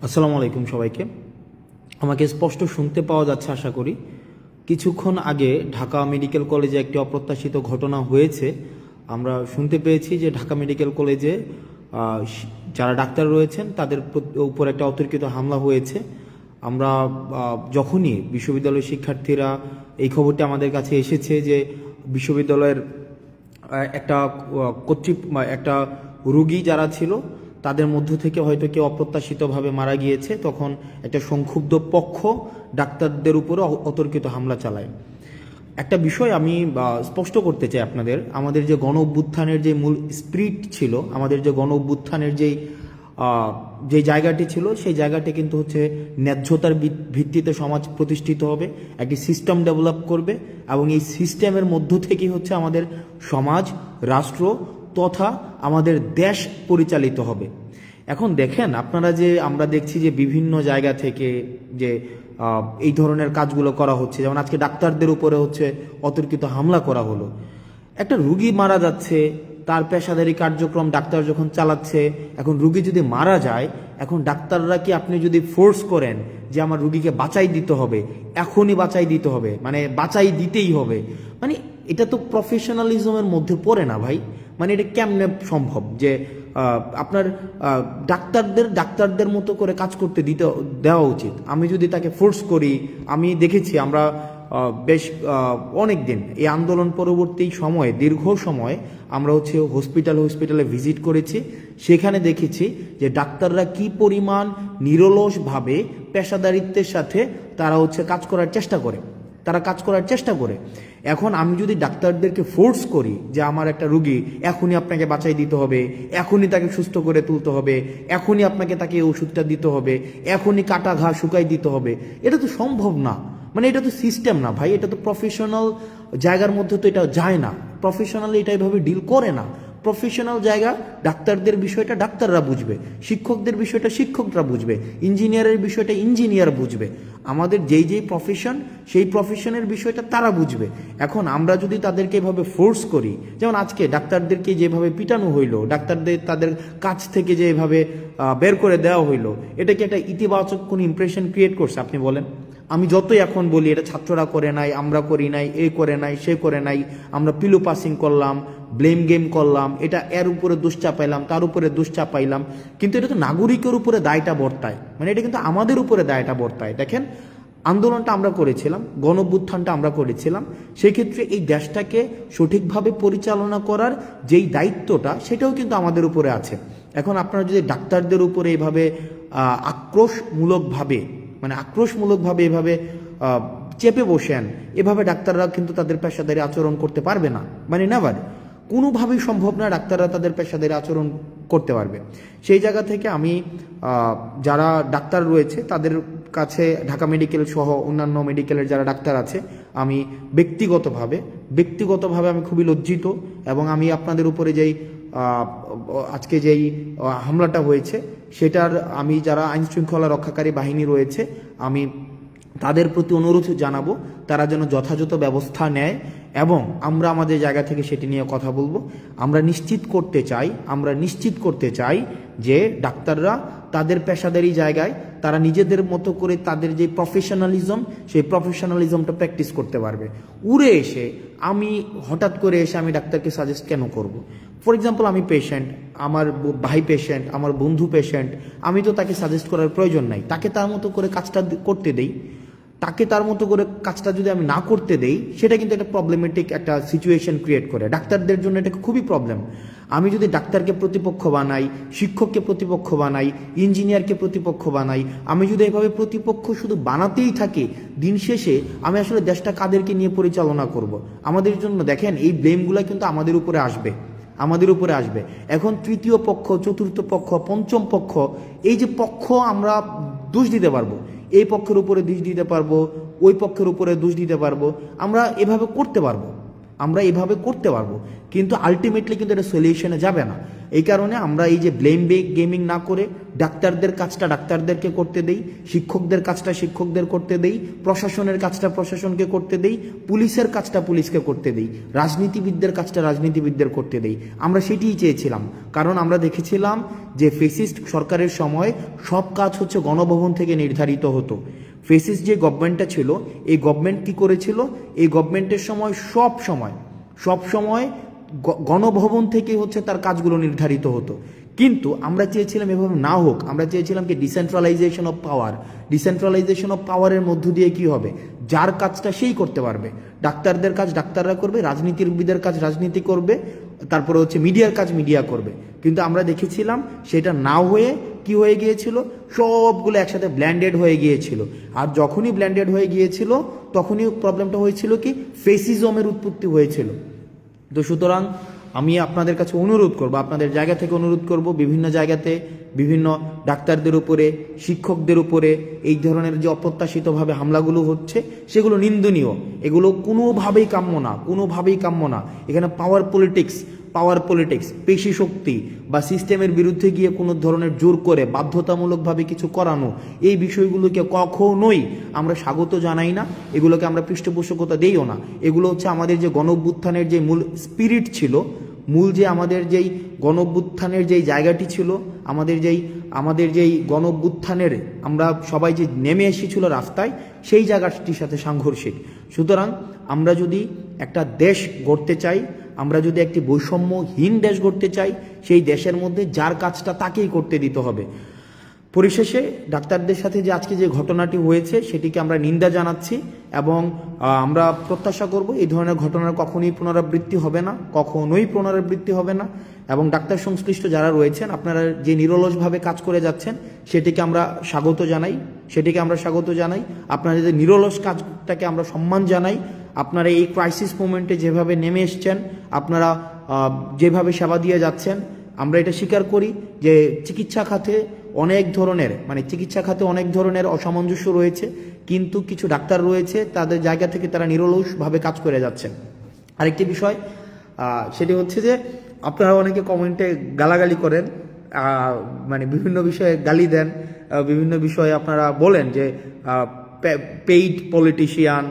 আসসালামু আলাইকুম সবাইকে। আমাকে স্পষ্ট শুনতে পাওয়া যাচ্ছে আশা করি। কিছুক্ষণ আগে ঢাকা মেডিকেল কলেজে একটি অপ্রত্যাশিত ঘটনা হয়েছে। আমরা শুনতে পেয়েছি যে ঢাকা মেডিকেল কলেজে যারা ডাক্তার রয়েছেন তাদের উপর একটা অতর্কিত হামলা হয়েছে। আমরা যখনই বিশ্ববিদ্যালয়ের শিক্ষার্থীরা এই খবরটি আমাদের কাছে এসেছে যে বিশ্ববিদ্যালয়ের একটা রোগী যারা ছিল তাদের মধ্য থেকে হয়তো কেউ অপ্রত্যাশিতভাবে মারা গিয়েছে, তখন একটা সংক্ষুব্ধ পক্ষ ডাক্তারদের উপরে অতর্কিত হামলা চালায়। একটা বিষয় আমি স্পষ্ট করতে চাই আপনাদের, আমাদের যে গণ অভ্যুত্থানের যে মূল স্পিরিট ছিল, আমাদের যে গণ অভ্যুত্থানের যে জায়গাটি ছিল, সেই জায়গাটি কিন্তু হচ্ছে ন্যায্যতার ভিত্তিতে সমাজ প্রতিষ্ঠিত হবে, একটি সিস্টেম ডেভেলপ করবে এবং এই সিস্টেমের মধ্য থেকেই হচ্ছে আমাদের সমাজ, রাষ্ট্র তথা আমাদের দেশ পরিচালিত হবে। এখন দেখেন আপনারা, যে আমরা দেখছি যে বিভিন্ন জায়গা থেকে যে এই ধরনের কাজগুলো করা হচ্ছে, যেমন আজকে ডাক্তারদের উপরে হচ্ছে অতর্কিত হামলা করা হলো। একটা রুগী মারা যাচ্ছে, তার পেশাদারি কার্যক্রম ডাক্তার যখন চালাচ্ছে, এখন রুগী যদি মারা যায়, এখন ডাক্তাররা কি আপনি যদি ফোর্স করেন যে আমার রুগীকে বাঁচাই দিতে হবে, এখনই বাঁচাই দিতে হবে, মানে বাঁচাই দিতেই হবে, মানে এটা তো প্রফেশনালিজমের মধ্যে পড়ে না ভাই। মানে এটা কেমনে সম্ভব যে আপনার ডাক্তারদের মতো করে কাজ করতে দেওয়া উচিত। আমি যদি তাকে ফোর্স করি, আমি দেখেছি আমরা বেশ অনেক দিন এই আন্দোলন পরবর্তী সময়ে, দীর্ঘ সময় আমরা হচ্ছে হসপিটালে ভিজিট করেছি। সেখানে দেখেছি যে ডাক্তাররা কি পরিমাণ নিরলসভাবে পেশাদারিত্বের সাথে তারা হচ্ছে কাজ করার চেষ্টা করে। এখন আমি যদি ডাক্তারদেরকে ফোর্স করি যে আমার একটা রুগী এখনই আপনাকে বাঁচাই দিতে হবে, এখনই তাকে সুস্থ করে তুলতে হবে, এখনই আপনাকে তাকে ওষুধটা দিতে হবে, এখনই কাটা ঘা শুকাই দিতে হবে, এটা তো সম্ভব না। মানে এটা তো সিস্টেম না ভাই, এটা তো প্রফেশনাল জায়গার মধ্যে তো এটা যায় না। প্রফেশনালি এটা এভাবে ডিল করে না। প্রফেশনাল জায়গা, ডাক্তারদের বিষয়টা ডাক্তাররা বুঝবে, শিক্ষকদের বিষয়টা শিক্ষকরা বুঝবে, ইঞ্জিনিয়ারের বিষয়টা ইঞ্জিনিয়ার বুঝবে, আমাদের যেই প্রফেশন সেই প্রফেশনের বিষয়টা তারা বুঝবে। এখন আমরা যদি তাদেরকে এভাবে ফোর্স করি, যেমন আজকে ডাক্তারদেরকে যেভাবে পিটানো হইলো, ডাক্তারদের তাদের কাছ থেকে যেভাবে বের করে দেওয়া হইলো, এটা কি একটা ইতিবাচক কোন ইমপ্রেশন ক্রিয়েট করছে আপনি বলেন? আমি যতই এখন বলি এটা ছাত্ররা করে নাই, আমরা করি নাই, এ করে নাই, সে করে নাই, আমরা পিলো পাসিং করলাম, ব্লেম গেম করলাম, এটা এর উপরে দোষ চাপাইলাম, তার উপরে দোষ চাপাইলাম, কিন্তু এটা তো নাগরিকের উপরে দায়টা বর্তায়। মানে এটা কিন্তু আমাদের উপরে দায়টা বর্তায়। দেখেন, আন্দোলনটা আমরা করেছিলাম, গণ অভ্যুত্থানটা আমরা করেছিলাম, সেক্ষেত্রে এই দেশটাকে সঠিকভাবে পরিচালনা করার যেই দায়িত্বটা, সেটাও কিন্তু আমাদের উপরে আছে। এখন আপনারা যদি ডাক্তারদের উপরে এভাবে আক্রোশমূলকভাবে এভাবে চেপে বসেন, এভাবে ডাক্তাররা কিন্তু তাদের পেশাদারি আচরণ করতে পারবে না। মানে নেভার, কোনোভাবেই সম্ভব না ডাক্তাররা তাদের পেশাদারি আচরণ করতে পারবে। সেই জায়গা থেকে আমি যারা ডাক্তার রয়েছে তাদের কাছে, ঢাকা মেডিকেল সহ অন্যান্য মেডিকেলের যারা ডাক্তার আছে, আমি ব্যক্তিগতভাবে আমি খুবই লজ্জিত। এবং আমি আপনাদের উপরে আজকে যেই হামলাটা হয়েছে, সেটার আমি যারা আইন শৃঙ্খলা রক্ষাকারী বাহিনী রয়েছে, আমি তাদের প্রতি অনুরোধ জানাবো তারা যেন যথাযথ ব্যবস্থা নেয় এবং আমরা আমাদের জায়গা থেকে সেটি নিয়ে কথা বলবো। আমরা নিশ্চিত করতে চাই যে ডাক্তাররা তাদের পেশাদারি জায়গায় তারা নিজেদের মতো করে তাদের যে প্রফেশনালিজম, সেই প্রফেশনালিজমটা প্র্যাকটিস করতে পারবে। হঠাৎ করে এসে আমি ডাক্তারকে সাজেস্ট কেন করব? ফর এক্সাম্পল, আমি পেশেন্ট, আমার ভাই পেশেন্ট, আমার বন্ধু পেশেন্ট, আমি তো তাকে সাজেস্ট করার প্রয়োজন নাই। তাকে তার মতো করে কাজটা করতে দেই। তাকে তার মতো করে কাজটা যদি আমি না করতে দেই, সেটা কিন্তু একটা প্রবলেমেটিক একটা সিচুয়েশন ক্রিয়েট করে ডাক্তারদের জন্য। এটা খুবই প্রবলেম। আমি যদি ডাক্তারকে প্রতিপক্ষ বানাই, শিক্ষককে প্রতিপক্ষ বানাই, ইঞ্জিনিয়ারকে প্রতিপক্ষ বানাই, আমি যদি এভাবে প্রতিপক্ষ শুধু বানাতেই থাকি, দিন শেষে আমি আসলে দেশটা কাদেরকে নিয়ে পরিচালনা করব? আমাদের জন্য দেখেন, এই ব্লেমগুলো কিন্তু আমাদের উপরে আসবে। এখন তৃতীয় পক্ষ, চতুর্থ পক্ষ, পঞ্চম পক্ষ, এই যে পক্ষ আমরা দোষ দিতে পারবো, এই পক্ষের উপরে দোষ দিতে পারবো, ওই পক্ষের উপরে দোষ দিতে পারবো, আমরা এভাবে করতে পারবো। আমরা এইভাবে করতে পারবো, কিন্তু আলটিমেটলি কিন্তু এটা সলিউশনে যাবে না। এই কারণে আমরা এই যে ব্লেম গেমিং না করে ডাক্তারদের কাজটা ডাক্তারদেরকে করতে দেই, শিক্ষকদের কাজটা শিক্ষকদের করতে দেই, প্রশাসনের কাজটা প্রশাসনকে করতে দেই, পুলিশের কাজটা পুলিশকে করতে দেই, রাজনীতিবিদদের কাজটা রাজনীতিবিদদের করতে দেই। আমরা সেটিই চেয়েছিলাম, কারণ আমরা দেখেছিলাম যে ফেসিস্ট সরকারের সময় সব কাজ হচ্ছে গণভবন থেকে নির্ধারিত হতো। ফেসিস্ট যে গভর্নমেন্টটা ছিল, এই গভর্নমেন্ট কি করেছিল, এই গভর্নমেন্টের সময় সব সময় গণভবন থেকে হচ্ছে তার কাজগুলো নির্ধারিত হতো। কিন্তু আমরা চেয়েছিলাম এভাবে না হোক, আমরা চেয়েছিলাম কি decentralisation of power. Decentralisation of পাওয়ারের মধ্য দিয়ে কি হবে, যার কাজটা সেই করতে পারবে। ডাক্তারদের কাজ ডাক্তাররা করবে, রাজনীতিবিদের কাজ রাজনীতি করবে, তারপরে হচ্ছে মিডিয়ার কাজ মিডিয়া করবে। কিন্তু আমরা দেখেছিলাম সেটা না হয়ে কি হয়ে গিয়েছিল, সবগুলো একসাথে ব্ল্যান্ডেড হয়ে গিয়েছিল। আর যখনই ব্ল্যান্ডেড হয়ে গিয়েছিল তখনই প্রবলেমটা হয়েছিল কি, ফেসিজমের উৎপত্তি হয়েছিল। তো সুতরাং আমি আপনাদের কাছে অনুরোধ করব, আপনাদের জায়গা থেকে অনুরোধ করব, বিভিন্ন জায়গাতে বিভিন্ন ডাক্তারদের উপরে, শিক্ষকদের উপরে এই ধরনের যে অপ্রত্যাশিতভাবে হামলাগুলো হচ্ছে সেগুলো নিন্দনীয়, এগুলো কোনোভাবেই কাম্য না। এখানে পাওয়ার পলিটিক্স, পেশি শক্তি বা সিস্টেমের বিরুদ্ধে গিয়ে কোনো ধরনের জোর করে বাধ্যতামূলকভাবে কিছু করানো, এই বিষয়গুলোকে কখনোই আমরা স্বাগত জানাই না, এগুলোকে আমরা পৃষ্ঠপোষকতা দেইও না। এগুলো হচ্ছে আমাদের যে গণঅভ্যুত্থানের যে মূল স্পিরিট ছিল, আমাদের যেই গণঅভ্যুত্থানের যেই জায়গাটি ছিল, আমাদের যেই গণঅভ্যুত্থানের আমরা সবাই যে নেমে এসেছিল রাস্তায়, সেই জায়গাটির সাথে সাংঘর্ষিক। সুতরাং আমরা যদি একটা দেশ গড়তে চাই, আমরা যদি একটি বৈষম্যহীন দেশ গড়তে চাই, সেই দেশের মধ্যে যার কাজটা তাকেই করতে দিতে হবে। পরিশেষে ডাক্তারদের সাথে যে আজকে যে ঘটনাটি হয়েছে সেটিকে আমরা নিন্দা জানাচ্ছি এবং আমরা প্রত্যাশা করব এই ধরনের ঘটনার কখনোই পুনরাবৃত্তি হবে না। এবং ডাক্তার সংশ্লিষ্ট যারা রয়েছেন, আপনারা যে নিরলসভাবে কাজ করে যাচ্ছেন সেটিকে আমরা স্বাগত জানাই। আপনারা যে নিরলস কাজটাকে আমরা সম্মান জানাই। আপনারা এই ক্রাইসিস মোমেন্টে যেভাবে নেমে এসছেন, আপনারা যেভাবে সেবা দিয়ে যাচ্ছেন, আমরা এটা স্বীকার করি যে চিকিৎসা খাতে অনেক ধরনের অসামঞ্জস্য রয়েছে, কিন্তু কিছু ডাক্তার রয়েছে তাদের জায়গা থেকে তারা নিরলসভাবে কাজ করে যাচ্ছেন। আরেকটি বিষয় সেটি হচ্ছে যে আপনারা অনেকে কমেন্টে গালাগালি করেন, বিভিন্ন বিষয়ে গালি দেন, বিভিন্ন বিষয়ে আপনারা বলেন যে পেইড পলিটিশিয়ান,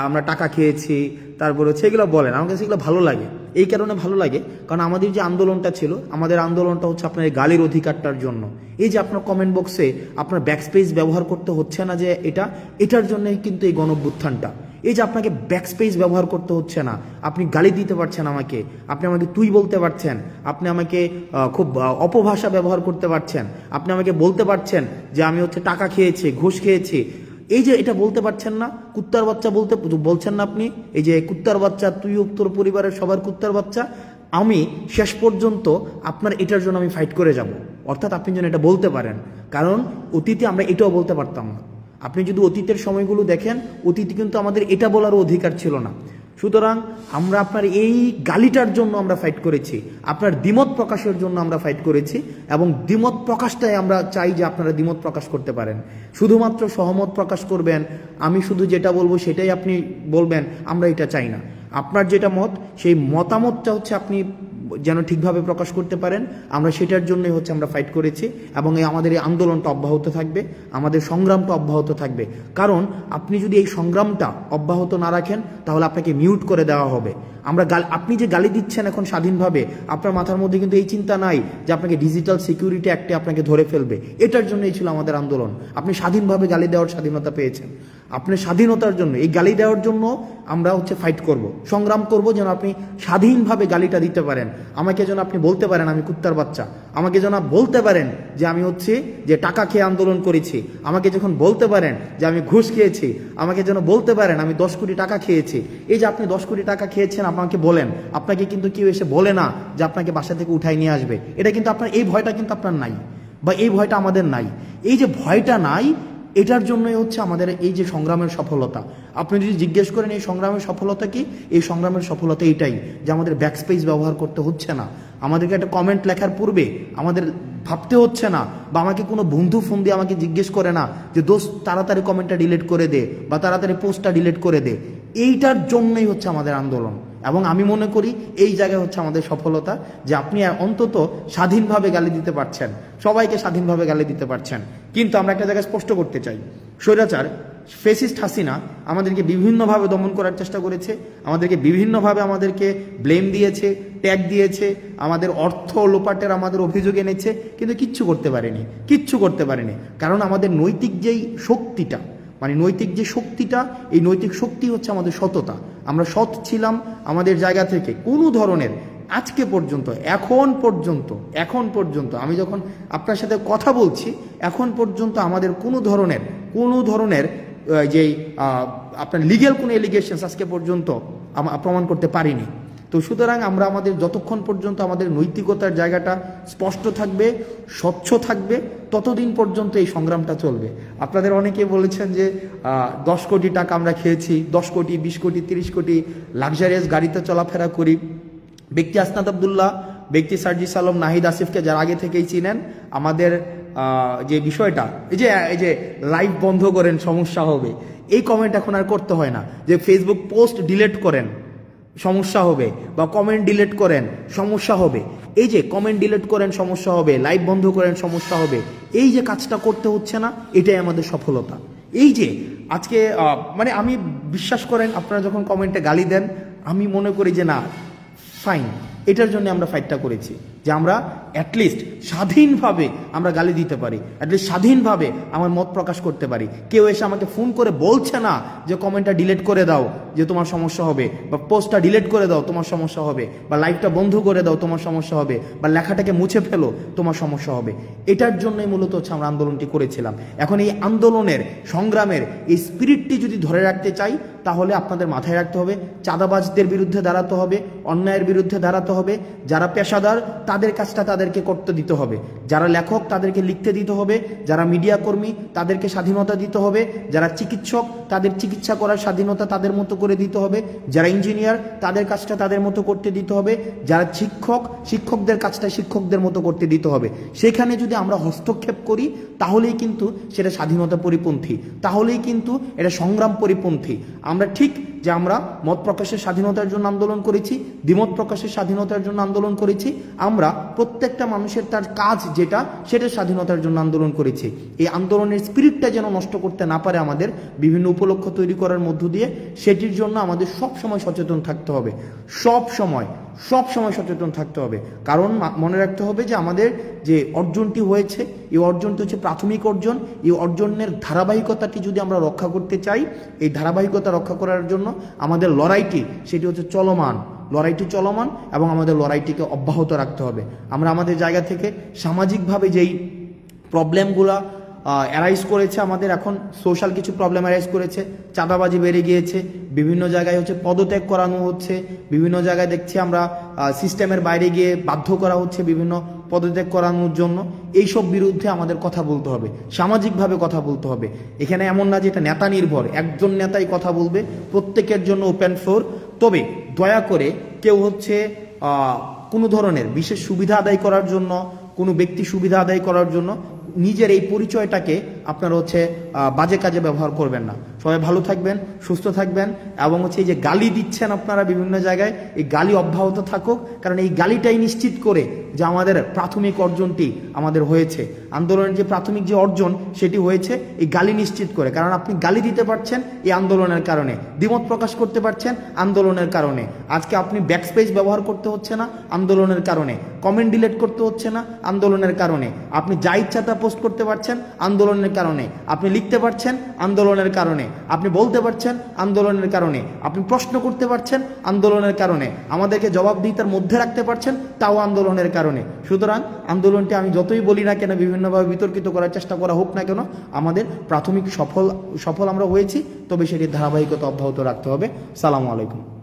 আমরা টাকা খেয়েছি, তারপরে সেগুলো বলেন। আমার কাছে সেগুলো ভালো লাগে, এই কারণে ভালো লাগে কারণ আমাদের যে আন্দোলনটা ছিল, আমাদের আন্দোলনটা হচ্ছে আপনার এই গালির অধিকারটার জন্য। এই যে আপনার কমেন্ট বক্সে আপনার ব্যাকস্পেস ব্যবহার করতে হচ্ছে না, যে এটার জন্যই কিন্তু এই গণঅভ্যুত্থানটা। এই যে আপনাকে ব্যাকস্পেস ব্যবহার করতে হচ্ছে না, আপনি গালি দিতে পারছেন আমাকে, আপনি আমাকে তুই বলতে পারছেন, আপনি আমাকে খুব অপভাষা ব্যবহার করতে পারছেন, আপনি আমাকে বলতে পারছেন যে আমি হচ্ছে টাকা খেয়েছি, ঘুষ খেয়েছি। এই যে এটা বলতে পারছেন না, কুত্তার বাচ্চা বলছেন না আপনি, এই যে কুত্তার বাচ্চা, তুই তোর পরিবারের সবার কুত্তার বাচ্চা, আমি শেষ পর্যন্ত আপনার এটার জন্য আমি ফাইট করে যাব। অর্থাৎ আপনি যেন এটা বলতে পারেন, কারণ অতীতে আমরা এটাও বলতে পারতাম না। আপনি যদি অতীতের সময়গুলো দেখেন, অতীতে কিন্তু আমাদের এটা বলারও অধিকার ছিল না। সুতরাং আমরা আপনার এই গালিটার জন্য আমরা ফাইট করেছি, আপনার দ্বিমত প্রকাশের জন্য আমরা ফাইট করেছি, এবং দ্বিমত প্রকাশটাই আমরা চাই যে আপনারা দ্বিমত প্রকাশ করতে পারেন। শুধুমাত্র সহমত প্রকাশ করবেন, আমি শুধু যেটা বলবো সেটাই আপনি বলবেন, আমরা এটা চাই না। আপনার যেটা মত, সেই মতামতটা হচ্ছে আপনি যেন ঠিকভাবে প্রকাশ করতে পারেন, আমরা সেটার জন্যই হচ্ছে আমরা ফাইট করেছি। এবং আমাদের এই আন্দোলনটা অব্যাহত থাকবে, আমাদের সংগ্রামটা অব্যাহত থাকবে। কারণ আপনি যদি এই সংগ্রামটা অব্যাহত না রাখেন তাহলে আপনাকে মিউট করে দেওয়া হবে। আপনি যে গালি দিচ্ছেন এখন স্বাধীনভাবে, আপনার মাথার মধ্যে কিন্তু এই চিন্তা নাই যে আপনাকে ডিজিটাল সিকিউরিটি অ্যাক্টে আপনাকে ধরে ফেলবে। এটার জন্যই ছিল আমাদের আন্দোলন। আপনি স্বাধীনভাবে গালি দেওয়ার স্বাধীনতা পেয়েছেন, আপনার স্বাধীনতার জন্য, এই গালি দেওয়ার জন্য আমরা হচ্ছে ফাইট করব, সংগ্রাম করব, যেন আপনি স্বাধীনভাবে গালিটা দিতে পারেন। আমাকে যেন আপনি বলতে পারেন আমি কুত্তার বাচ্চা, আমাকে যেন বলতে পারেন যে আমি হচ্ছে যে টাকা খেয়ে আন্দোলন করেছি, আমাকে যখন বলতে পারেন যে আমি ঘুষ খেয়েছি, আমাকে যেন বলতে পারেন আমি 10 কোটি টাকা খেয়েছি। এই যে আপনি 10 কোটি টাকা খেয়েছেন, আমাকে বলেন, আপনাকে কিন্তু কেউ এসে বলে না যে আপনাকে বাসা থেকে উঠাই নিয়ে আসবে। এটা কিন্তু আপনার, এই ভয়টা কিন্তু আপনার নাই, বা এই ভয়টা আমাদের নাই। এই যে ভয়টা নাই, এটার জন্যই হচ্ছে আমাদের এই যে সংগ্রামের সফলতা। আপনি যদি জিজ্ঞেস করেন এই সংগ্রামের সফলতা কি, এই সংগ্রামের সফলতা এইটাই যে আমাদের ব্যাকস্পেস ব্যবহার করতে হচ্ছে না, আমাদেরকে একটা কমেন্ট লেখার পূর্বে আমাদের ভাবতে হচ্ছে না, বা আমাকে কোনো বন্ধু ফোন দিয়ে আমাকে জিজ্ঞেস করে না যে দোস্ত তাড়াতাড়ি কমেন্টটা ডিলিট করে দে বা তাড়াতাড়ি পোস্টটা ডিলিট করে দে। এইটার জন্যই হচ্ছে আমাদের আন্দোলন। এবং আমি মনে করি এই জায়গায় হচ্ছে আমাদের সফলতা, যে আপনি অন্তত স্বাধীনভাবে গালি দিতে পারছেন, সবাইকে স্বাধীনভাবে গালি দিতে পারছেন। কিন্তু আমরা একটা জায়গায় স্পষ্ট করতে চাই, স্বৈরাচার ফেসিস্ট হাসিনা আমাদেরকে বিভিন্নভাবে দমন করার চেষ্টা করেছে, আমাদেরকে বিভিন্নভাবে আমাদেরকে ব্লেম দিয়েছে, ট্যাগ দিয়েছে, আমাদের অর্থ লোপাটের আমাদের অভিযোগ এনেছে, কিন্তু কিচ্ছু করতে পারেনি। কারণ আমাদের নৈতিক যেই শক্তিটা, মানে নৈতিক যে শক্তিটা, এই নৈতিক শক্তি হচ্ছে আমাদের সততা। আমরা সৎ ছিলাম আমাদের জায়গা থেকে। কোনো ধরনের আজকে পর্যন্ত, এখন পর্যন্ত আমি যখন আপনার সাথে কথা বলছি, এখন পর্যন্ত আমাদের কোনো ধরনের যেই আপনার লিগ্যাল কোনো এলিগেশনস আজকে পর্যন্ত প্রমাণ করতে পারিনি। তো সুতরাং আমরা আমাদের যতক্ষণ পর্যন্ত আমাদের নৈতিকতার জায়গাটা স্পষ্ট থাকবে, স্বচ্ছ থাকবে, ততদিন পর্যন্ত এই সংগ্রামটা চলবে। আপনাদের অনেকে বলেছেন যে 10 কোটি টাকা আমরা খেয়েছি, 10 কোটি 20 কোটি 30 কোটি লাক্সারিয়াস গাড়িতে চলাফেরা করি। ব্যক্তি আসনাদ আবদুল্লাহ, ব্যক্তি সার্জিস আলম, নাহিদ আসিফকে যারা আগে থেকেই চিনেন, আমাদের যে বিষয়টা, এই যে লাইভ বন্ধ করেন সমস্যা হবে, এই কমেন্ট এখন আর করতে হয় না। যে ফেসবুক পোস্ট ডিলিট করেন সমস্যা হবে, বা কমেন্ট ডিলিট করেন সমস্যা হবে, এই যে কমেন্ট ডিলিট করেন সমস্যা হবে, লাইভ বন্ধ করেন সমস্যা হবে, এই যে কাজটা করতে হচ্ছে না, এটাই আমাদের সফলতা। এই যে আজকে মানে আমি বিশ্বাস করেন, আপনারা যখন কমেন্টে গালি দেন, আমি মনে করি যে না, ফাইন, এটার জন্য আমরা ফাইটটা করেছি, যে আমরা অ্যাটলিস্ট স্বাধীনভাবে আমরা গালি দিতে পারি, অ্যাটলিস্ট স্বাধীনভাবে আমার মত প্রকাশ করতে পারি। কেউ এসে আমাকে ফোন করে বলছে না যে কমেন্টটা ডিলিট করে দাও, যে তোমার সমস্যা হবে, বা পোস্টটা ডিলিট করে দাও, তোমার সমস্যা হবে, বা লাইভটা বন্ধ করে দাও, তোমার সমস্যা হবে, বা লেখাটাকে মুছে ফেলো, তোমার সমস্যা হবে। এটার জন্যই মূলত হচ্ছে আমরা আন্দোলনটি করেছিলাম। এখন এই আন্দোলনের, সংগ্রামের এই স্পিরিটটি যদি ধরে রাখতে চাই, তাহলে আপনাদের মাথায় রাখতে হবে, চাঁদাবাজদের বিরুদ্ধে দাঁড়াতে হবে, অন্যায়ের বিরুদ্ধে দাঁড়াতে হবে, যারা পেশাদার তাদের কাজটা তাদেরকে করতে দিতে হবে, যারা লেখক তাদেরকে লিখতে দিতে হবে, যারা মিডিয়া কর্মী তাদেরকে স্বাধীনতা দিতে হবে, যারা চিকিৎসক তাদের চিকিৎসা করার স্বাধীনতা তাদের মতো করে দিতে হবে, যারা ইঞ্জিনিয়ার তাদের কাজটা তাদের মতো করতে দিতে হবে, যারা শিক্ষকদের কাজটা শিক্ষকদের মতো করতে দিতে হবে। সেখানে যদি আমরা হস্তক্ষেপ করি, তাহলেই কিন্তু সেটা স্বাধীনতা পরিপন্থী, তাহলেই কিন্তু এটা সংগ্রাম পরিপন্থী। আমরা ঠিক যে আমরা মত প্রকাশের স্বাধীনতার জন্য আন্দোলন করেছি, দ্বিমত প্রকাশের স্বাধীনতার জন্য আন্দোলন করেছি, আমরা প্রত্যেকটা মানুষের তার কাজ যেটা, সেটা স্বাধীনতার জন্য আন্দোলন করেছি। এই আন্দোলনের স্পিরিটটা যেন নষ্ট করতে না পারে আমাদের বিভিন্ন উপলক্ষ তৈরি করার মধ্য দিয়ে, সেটির জন্য আমাদের সব সময় সচেতন থাকতে হবে, সব সময় সচেতন থাকতে হবে। কারণ মনে রাখতে হবে যে আমাদের যে অর্জনটি হয়েছে, এই অর্জনটি হচ্ছে প্রাথমিক অর্জন। এই অর্জনের ধারাবাহিকতাটি যদি আমরা রক্ষা করতে চাই, এই ধারাবাহিকতা রক্ষা করার জন্য আমাদের লড়াইটি, সেটি হচ্ছে চলমান, এবং আমাদের লড়াইটিকে অব্যাহত রাখতে হবে। আমরা আমাদের জায়গা থেকে সামাজিকভাবে যেই প্রবলেমগুলা অ্যারাইজ করেছে, আমাদের এখন সোশ্যাল কিছু প্রবলেম অ্যারাইজ করেছে, চাঁদাবাজি বেড়ে গিয়েছে, বিভিন্ন জায়গায় হচ্ছে পদত্যাগ করানো হচ্ছে, বিভিন্ন জায়গায় দেখছি আমরা সিস্টেমের বাইরে গিয়ে বাধ্য করা হচ্ছে বিভিন্ন পদত্যাগ করানোর জন্য। এইসব বিরুদ্ধে আমাদের কথা বলতে হবে, সামাজিকভাবে কথা বলতে হবে। এখানে এমন না যে এটা নেতা নির্ভর, একজন নেতাই কথা বলবে, প্রত্যেকের জন্য ওপেন ফ্লোর। তবে দয়া করে কেউ হচ্ছে কোনো ধরনের বিশেষ সুবিধা আদায় করার জন্য, কোনো ব্যক্তি সুবিধা আদায় করার জন্য নিজের এই পরিচয়টাকে আপনারা হচ্ছে বাজে কাজে ব্যবহার করবেন না। সবাই ভালো থাকবেন, সুস্থ থাকবেন, এবং হচ্ছে এই যে গালি দিচ্ছেন আপনারা বিভিন্ন জায়গায়, এই গালি অব্যাহত থাকুক। কারণ এই গালিটাই নিশ্চিত করে যে আমাদের প্রাথমিক অর্জনটি আমাদের হয়েছে, আন্দোলনের যে প্রাথমিক যে অর্জন সেটি হয়েছে এই গালি নিশ্চিত করে। কারণ আপনি গালি দিতে পারছেন এই আন্দোলনের কারণে, দ্বিমত প্রকাশ করতে পারছেন আন্দোলনের কারণে। আজকে আপনি ব্যাকস্পেস ব্যবহার করতে হচ্ছে না আন্দোলনের কারণে, কমেন্ট ডিলিট করতে হচ্ছে না আন্দোলনের কারণে, আপনি যা ইচ্ছা তা পোস্ট করতে পারছেন আন্দোলনের কারণে, আপনি লিখতে পারছেন আন্দোলনের কারণে, আপনি বলতে পারছেন আন্দোলনের কারণে, আপনি প্রশ্ন করতে পারছেন আন্দোলনের কারণে, আমাদেরকে জবাবদিহিতার মধ্যে রাখতে পারছেন তাও আন্দোলনের কারণে। সুতরাং আন্দোলনটি আমি যতই বলি না কেন, বিভিন্নভাবে বিতর্কিত করার চেষ্টা করা হোক না কেন, আমাদের প্রাথমিক সফল আমরা হয়েছি, তবে সেটির ধারাবাহিকতা অব্যাহত রাখতে হবে। সালামু আলাইকুম।